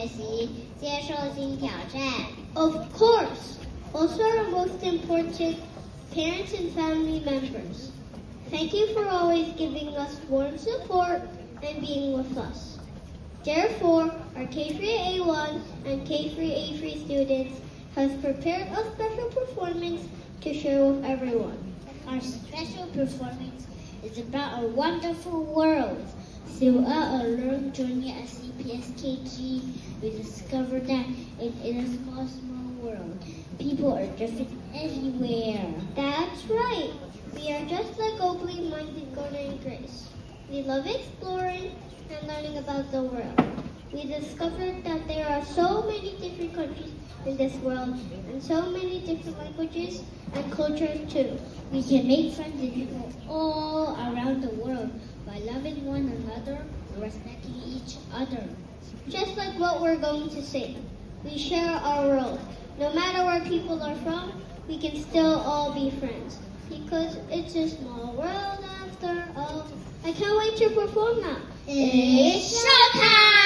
学习，接受新挑战。Of course, also our most important, parents and family members. Thank you for always giving us warm support and being with us. Therefore, our K3A1 and K3A3 students has prepared a special performance to share with everyone. Our special performance is about our wonderful world. Throughout our long journey at CPSKG, we discovered that in a small world, people are different everywhere. That's right. We are just like Oakley-minded Golden Grace. We love exploring and learning about the world. We discovered that there are so many different countries in this world and so many different languages and cultures too. We can make friends with people all around the world by loving one another and respecting each other. Just like what we're going to say. We share our world. No matter where people are from, we can still all be friends. Because it's a small world after all. I can't wait to perform now. It's showtime!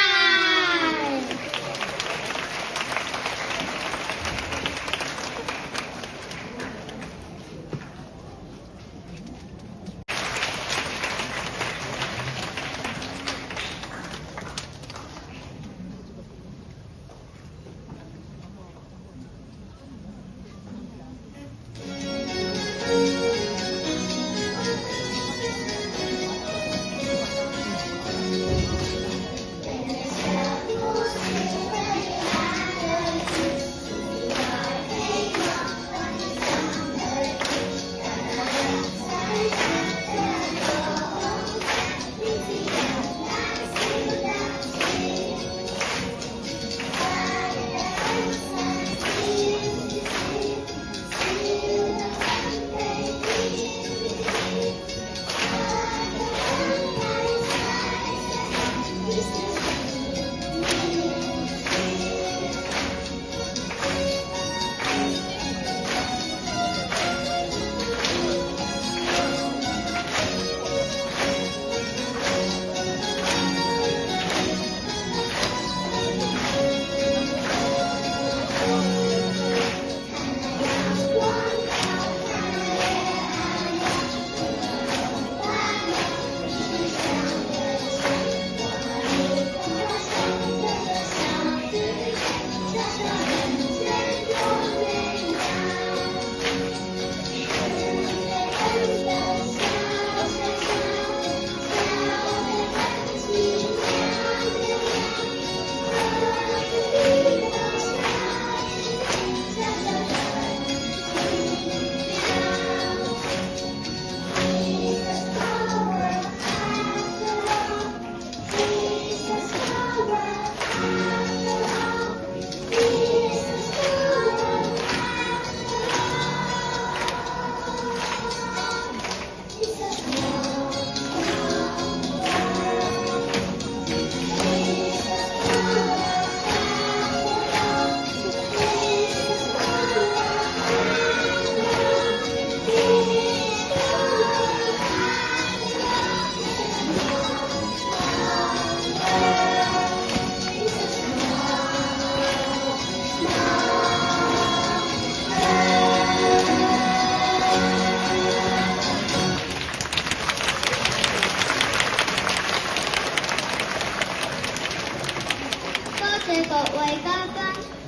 各位嘉賓、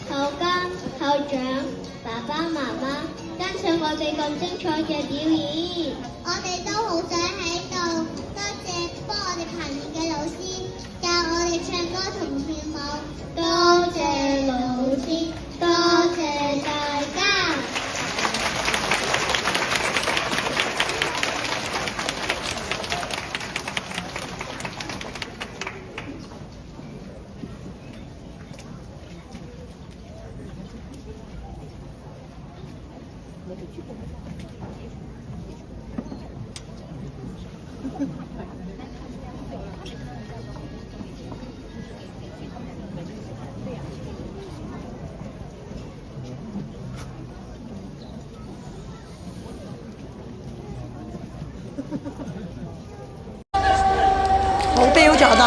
校監、校長、爸爸媽媽，欣賞我哋咁精彩嘅表演。我哋都好想喺度多謝幫我哋排練嘅老師，教我哋唱歌同跳舞。多謝老師，多謝大家。好標準啊！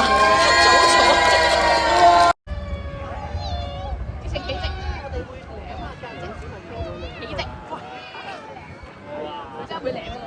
會舐